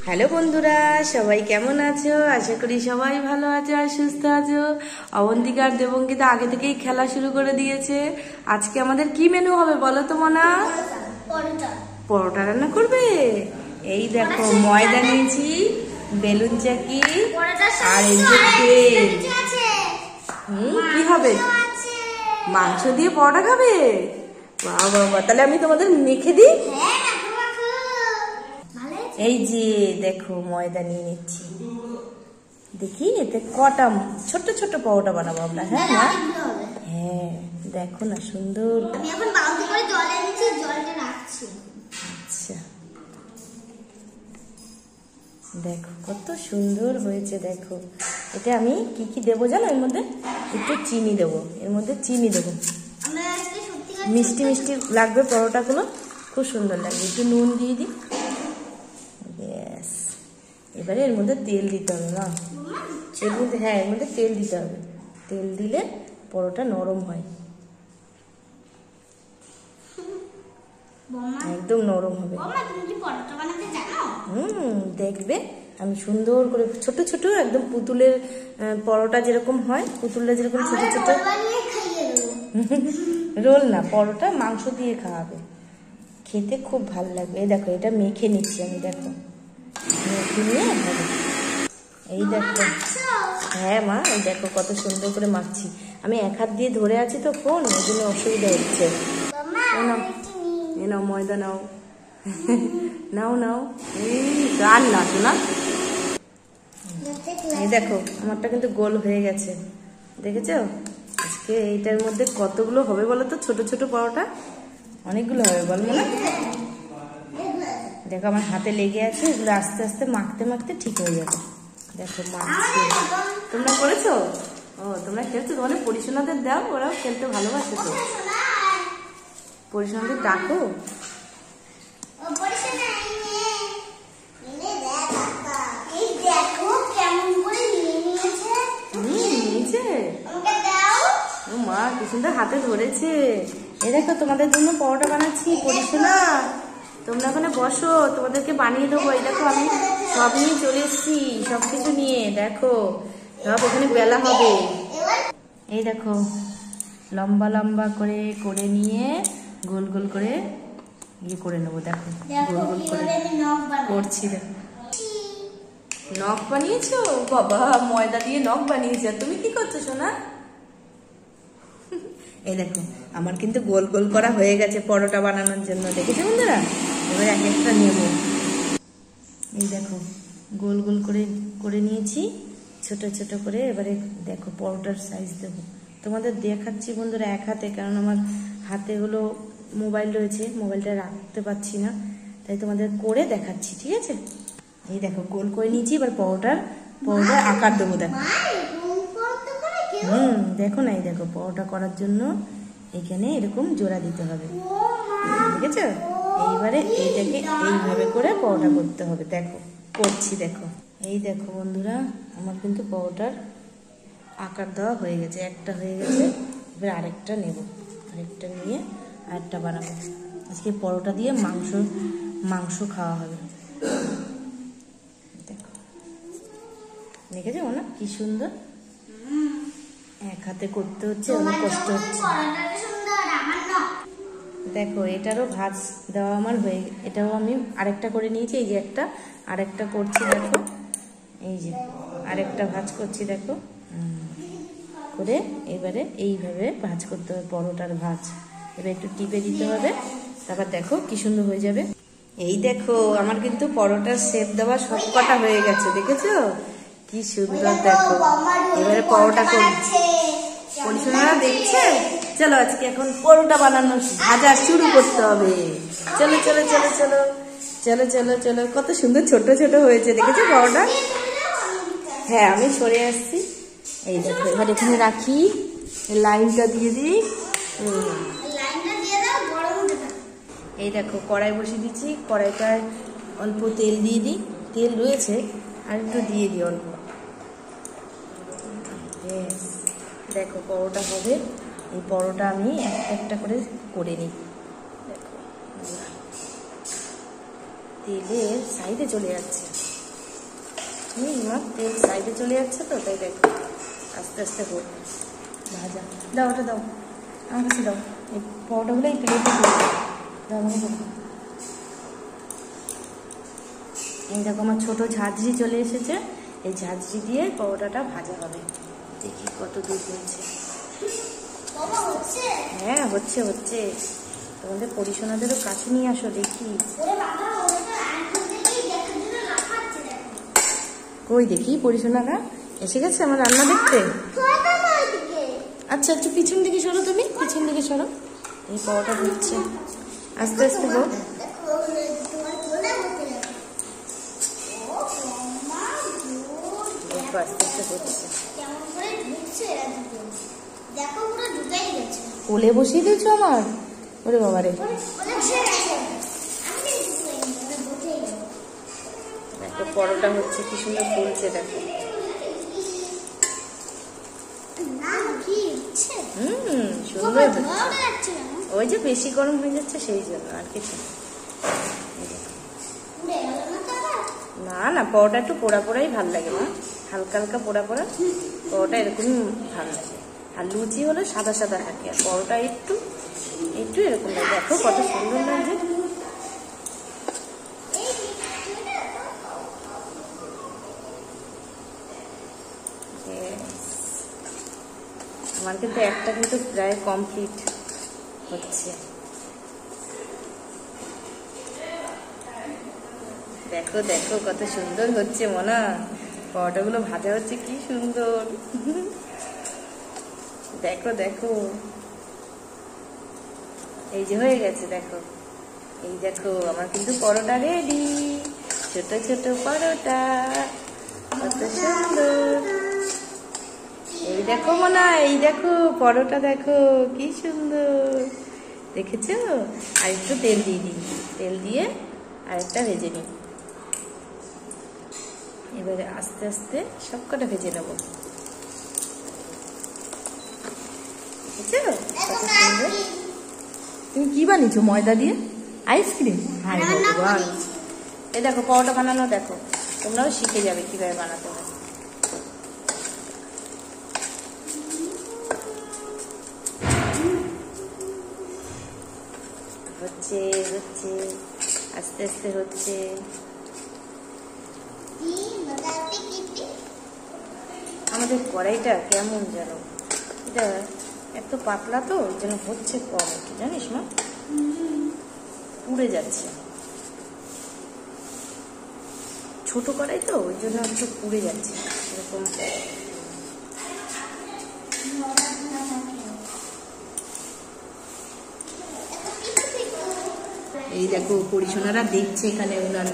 Hello বন্ধুরা, সবাই কেমন আছো? আশা করি সবাই ভালো আছো আর সুস্থ আছো। অবন্তিকা আর দেবঙ্গিতা আগে থেকেই খেলা শুরু করে দিয়েছে। আজকে আমাদের কি মেনু হবে বলো তো মনা? পরোটা রান্না করবে। এই দেখো ময়দা নিয়েছি, বেলুন চাকি আর এই যে তেল। কি হবে? মাংস দিয়ে পরোটা খাবে? বাহ বাবা, তাহলে আমি তোমাদের মেখে দিই। এই যে দেখো ময়দা নিয়ে নিচ্ছি। দেখি এতে কটা ছোট ছোট পরোটা বানাবো আমরা। হ্যাঁ না? হ্যাঁ দেখো না সুন্দর। আমি এখন বালতি করে জল এনেছি, জলটা রাখছি। আচ্ছা দেখো কত সুন্দর হয়েছে। দেখো এটা আমি কি কি দেবো জানো? এর মধ্যে একটু চিনি দেবো, এর মধ্যে চিনি দেবো। মিষ্টি মিষ্টি লাগবে পরোটাগুলো, খুব সুন্দর লাগবে। একটু নুন দিয়ে দিই। এবারে এর মধ্যে তেল দিতে হবে না? এর মধ্যে, হ্যাঁ এর মধ্যে তেল দিতে হবে। তেল দিলে পরোটা নরম হয়, একদম নরম হবে। দেখবে আমি সুন্দর করে ছোট ছোট একদম পুতুলের পরোটা যেরকম হয়, পুতুলটা যেরকম ছোট ছোট। রোল না, পরোটা মাংস দিয়ে খাওয়াবে, খেতে খুব ভালো লাগবে। এই দেখো এটা মেখে নিচ্ছি আমি। দেখো মেখে নিয়ে এই দেখো, হ্যাঁ মা এই দেখো কত সুন্দর করে মাখছি। আমি এক হাত দিয়ে ধরে আছি তো ফোন, ওই জন্য অসুবিধা হচ্ছে। নাও ময়দা নাও, নাও নাও। এই গান না শোনা। এই দেখো আমারটা কিন্তু গোল হয়ে গেছে, দেখেছো? আজকে এইটার মধ্যে কতগুলো হবে বলো তো? ছোট ছোট পরোটা অনেকগুলো হবে বলবো না? দেখো আমার হাতে লেগে আছে, এগুলো আস্তে আস্তে মাখতে মাখতে ঠিক হয়ে যাবে। দেখো মাখছি। তোমরা করেছো? ও তোমরা খেলছো? তোমাদের পরিশোনাদের দাও, ওরাও খেলতে ভালোবাসে তো। পরিশোনাদের ডাকো। মা কি সুন্দর হাতে ধরেছে। এই দেখো তোমাদের জন্য পরোটা বানাচ্ছি পরিশোনা। তোমরা ওখানে বসো, তোমাদেরকে বানিয়ে দেবো। এই দেখো আমি সব নিয়ে চলে এসছি, সবকিছু নিয়ে। দেখো সব ওখানে বেলা হবে। এই দেখো লম্বা লম্বা করে করে নিয়ে গোল গোল করে ইয়ে করে নেবো। দেখো গোল গোল করে করছি। দেখো নখ বানিয়েছো? বাবা ময়দা দিয়ে নখ বানিয়েছো। তুমি কি করছো সোনা? এই দেখো আমার কিন্তু গোল গোল করা হয়ে গেছে পরোটা বানানোর জন্য। দেখেছো বন্ধুরা? এবার এক একটা নেব। এই দেখো গোল গোল করে করে নিয়েছি ছোট ছোট করে। এবারে দেখো পরোটার সাইজ দেবো। তোমাদের দেখাচ্ছি বন্ধুরা এক হাতে, কারণ আমার হাতে হলো মোবাইল রয়েছে, মোবাইলটা রাখতে পারছি না, তাই তোমাদের করে দেখাচ্ছি। ঠিক আছে? এই দেখো গোল করে নিয়েছি। এবার পরোটার আকার দেবো। দেখো দেখো না, এই দেখো পরোটা করার জন্য এখানে এরকম জোড়া দিতে হবে, দেখেছো? এইবারে এইটাকে এইভাবে করে পরোটা করতে হবে। দেখো করছি। দেখো এই দেখো বন্ধুরা আমার কিন্তু পরোটার আকার দেওয়া হয়ে গেছে। একটা হয়ে গেছে, এবার আরেকটা নেব। আরেকটা নিয়ে আরেকটা বানাবো। আজকে পরোটা দিয়ে মাংস খাওয়া হবে। দেখো দেখেছো না কি সুন্দর? এক হাতে করতে হচ্ছে, অনেক কষ্ট হচ্ছে। দেখো এটারও ভাঁজ দেওয়া আমার হয়ে, এটাও আমি আরেকটা করে নিয়েছি। এই যে একটা আরেকটা করছি। দেখো এই যে আরেকটা ভাঁজ করছি। দেখো করে এবারে এইভাবে ভাঁজ করতে হবে পরোটার ভাঁজ। এবার একটু টিপে দিতে হবে, তারপর দেখো কি সুন্দর হয়ে যাবে। এই দেখো আমার কিন্তু পরোটার শেপ দেওয়া সব কটা হয়ে গেছে। দেখেছো কি সুন্দর? দেখো এবারে পরোটা করছি। পরিশোনারা দেখছে। চলো আজকে এখন পরোটা বানানো ভাজা শুরু করতে হবে। চলো চলো চলো চলো চলো চলো চলো। কত সুন্দর ছোট ছোট হয়েছে, দেখেছো পরোটা? হ্যাঁ আমি সরে আসছি। এই দেখো এবার এখানে রাখি, লাইনটা দিয়ে দিই। এই দেখো কড়াই বসিয়ে দিচ্ছি। কড়াইটায় অল্প তেল দিয়ে দিই। তেল রয়েছে আর একটু দিয়ে দিই অল্প। দেখো পরোটা হবে। এই পরোটা আমি একটা একটা করে নিই। দেখো তেলের সাইডে চলে যাচ্ছে। তেল সাইডে চলে যাচ্ছে তো, তাই দেখো আস্তে আস্তে হোক ভাজা। দাও ওটা দাও, আমার কাছে দাও, এই পরোটাগুলো এই প্লেটে দাও আমাকে দাও। এই দেখো আমার ছোটো ঝাঁঝরি চলে এসেছে, এই ঝাঁঝরি দিয়ে পরোটাটা ভাজা হবে। দেখি কত দূর হয়েছে। হ্যাঁ হচ্ছে হচ্ছে। তোমাদের পরিশোনাদেরও কাছে নিয়ে আসো দেখি। কই দেখি পরিশোনারা এসে গেছে আমার রান্না দেখতে। আচ্ছা একটু পিছন দিকে সরো, তুমি পিছন দিকে সরো। এই পরোটা হচ্ছে, আস্তে আস্তে হোক। আস্তে আস্তে হচ্ছে। কোলে বসিয়ে দিয়েছো আমার, ওরে বাবা রে। দেখো পরোটা হচ্ছে, কি সুন্দর ফুলছে দেখো। সুন্দর হচ্ছে। ওই যে বেশি গরম হয়ে যাচ্ছে সেই জন্য, আর কিছু না। না পরোটা একটু পোড়া পোড়াই ভাল লাগে না, হালকা হালকা পোড়া পোড়া পরোটা এরকমই ভালো লাগে। আর লুচি হলে সাদা সাদা থাকে, আর পরোটা একটু একটু এরকম লাগে। দেখো কত সুন্দর লাগছে। আমার কিন্তু একটা কিন্তু প্রায় কমপ্লিট হচ্ছে। দেখো দেখো কত সুন্দর হচ্ছে মনা, পরোটাগুলো ভাজা হচ্ছে কি সুন্দর। দেখো দেখো, এই যে হয়ে গেছে দেখো। এই দেখো আমার কিন্তু পরোটা রেডি, ছোট ছোট পরোটা, কত সুন্দর। এই দেখো মনা, এই দেখো পরোটা দেখো কি সুন্দর দেখেছো। আর একটু তেল দিয়ে দিই, তেল দিয়ে আরেকটা ভেজে নিই। এবারে আস্তে আস্তে সবকটা ভেজে নেবো। দেখেছো কত সুন্দর। তুমি কি বানিয়েছো ময়দা দিয়ে? আইসক্রিম? হ্যাঁ ভগবান। এই দেখো পরোটা বানানো দেখো, তোমরাও শিখে যাবে কিভাবে বানাতে হয়। হচ্ছে হচ্ছে আস্তে আস্তে হচ্ছে। আমাদের কড়াইটা কেমন যেন, এটা এত পাতলা তো ওই জন্য হচ্ছে কম একটু, জানিস মা, পুড়ে যাচ্ছে। ছোট কড়াই তো ওই জন্য একটু পুড়ে যাচ্ছে এরকম। এই দেখো পরিশোনারা দেখছে এখানে, উনান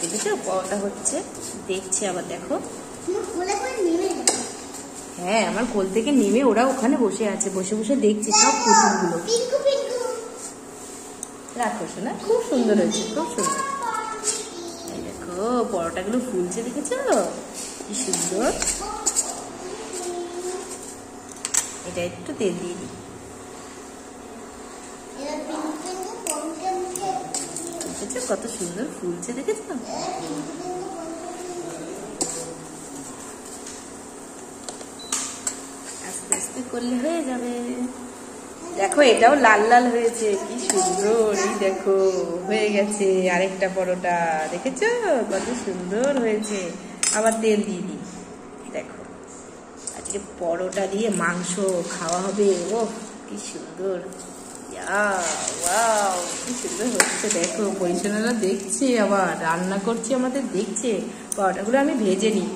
দেখেছো পরোটা হচ্ছে দেখছে। আবার দেখো, হ্যাঁ আমার কোল থেকে নেমে ওরা ওখানে বসে আছে, বসে বসে দেখছে সব পুতুলগুলো। রাখো শোনা, খুব সুন্দর হয়েছে, খুব সুন্দর। এই দেখো পরোটাগুলো ফুলছে দেখেছো কি সুন্দর। এটা একটু তেল দিয়ে দিই। দেখেছো কত সুন্দর ফুলছে দেখেছো। আস্তে আস্তে করলে হয়ে যাবে। দেখো এটাও লাল লাল হয়েছে কি সুন্দর। এই দেখো হয়ে গেছে আরেকটা পরোটা, দেখেছো কত সুন্দর হয়েছে। আবার তেল দিয়ে দিই। দেখো আজকে পরোটা দিয়ে মাংস খাওয়া হবে। ও কি সুন্দর, ওয়াও কি সুন্দর হচ্ছে। দেখো পরিচালনা দেখছে, আবার রান্না করছি আমাদের দেখছে। পরোটাগুলো আমি ভেজে নিই।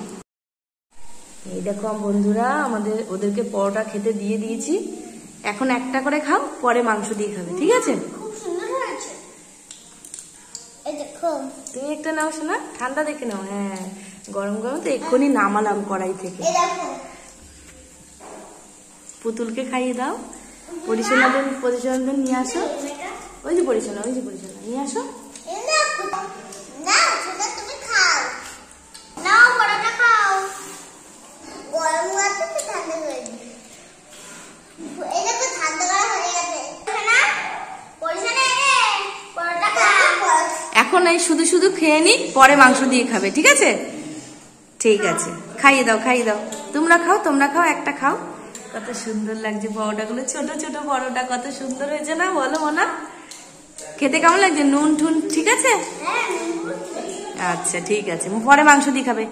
এই দেখো বন্ধুরা আমাদের ওদেরকে পরোটা খেতে দিয়ে দিয়েছি। এখন একটা করে খাও, পরে মাংস দিয়ে খাবে, ঠিক আছে? খুব সুন্দর হয়েছে। এই দেখো তুমি একটা নাও শোনা, ঠান্ডা দেখে নাও। হ্যাঁ গরম গরম তো এক্ষুনি নামালাম কড়াই থেকে। এই দেখো পুতুলকে খাইয়ে দাও। পরিচালনা নিয়ে আসো। ওই যে পরিচালনা নিয়ে আসো। না সেটা তুমি খাও, নাও পরোটা খাও। গরম আছে তো ঠান্ডা হয়ে যাবে। এই দেখো ঠান্ডা হয়ে গেছে না, পরিচালনা পরোটা খাও। এখন এই শুধু শুধু খেয়ে নি, পরে মাংস দিয়ে খাবে, ঠিক আছে? ঠিক আছে, খাইয়ে দাও খাইয়ে দাও। তোমরা খাও, একটা খাও। কত সুন্দর লাগছে পরোটাগুলো, ছোট ছোট পরোটা, কত সুন্দর হয়েছে না বলো মোনা? খেতে কেমন লাগছে? নুন টুন ঠিক আছে? আচ্ছা ঠিক আছে, পরে মাংস দিয়ে খাবে।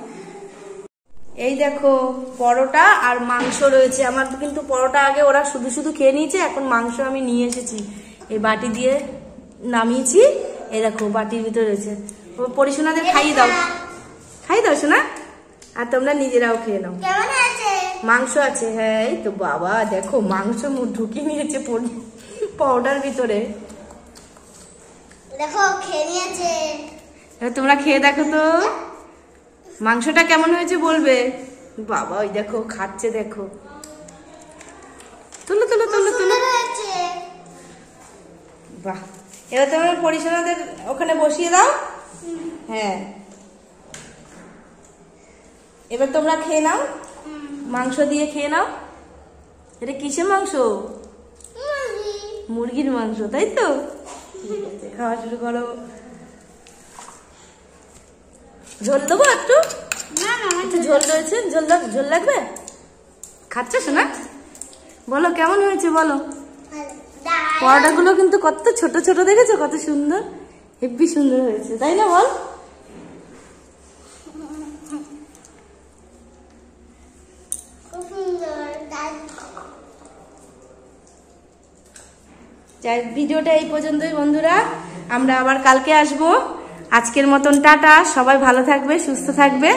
এই দেখো পরোটা আর মাংস রয়েছে আমার, কিন্তু পরোটা আগে ওরা শুধু শুধু খেয়ে নিয়েছে, এখন মাংস আমি নিয়ে এসেছি, এই বাটি দিয়ে নামিয়েছি। এই দেখো বাটির ভিতরে রয়েছে, পরিশোনাদের খাইয়ে দাও শোনা, আর তোমরা নিজেরাও খেয়ে নাও। মাংস আছে, হ্যাঁ এই তো বাবা দেখো মাংস ঢুকিয়ে নিয়েছে পরোটার ভিতরে, দেখো খেয়ে নিয়েছে। তোমরা খেয়ে দেখো তো মাংসটা কেমন হয়েছে বলবে। বাবা ওই দেখো খাচ্ছে, দেখো তুলো তুলো তুলো তুলো। বাহ, এবার তোমরা পরিশোনাদের ওখানে বসিয়ে দাও। হ্যাঁ এবার তোমরা খেয়ে নাও, মাংস দিয়ে খেয়ে নাও। এটা কিসের মাংস? মুরগির মাংস, তাই তো? ঠিক আছে খাওয়া শুরু করো। ঝোল দেবো একটু? একটু ঝোল রয়েছে, ঝোল লাগবে? খাচ্ছ শোনা? বলো কেমন হয়েছে বলো। পরোটাগুলো কিন্তু কত ছোট ছোট দেখেছো, কত সুন্দর, হেব্বি সুন্দর হয়েছে তাই না বল? ভিডিওটা এই পর্যন্তই বন্ধুরা, আমরা আবার কালকে আসবো। আজকের মতন টাটা, সবাই ভালো থাকবে, সুস্থ থাকবে,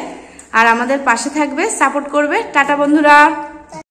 আর আমাদের পাশে থাকবে, সাপোর্ট করবে। টাটা বন্ধুরা।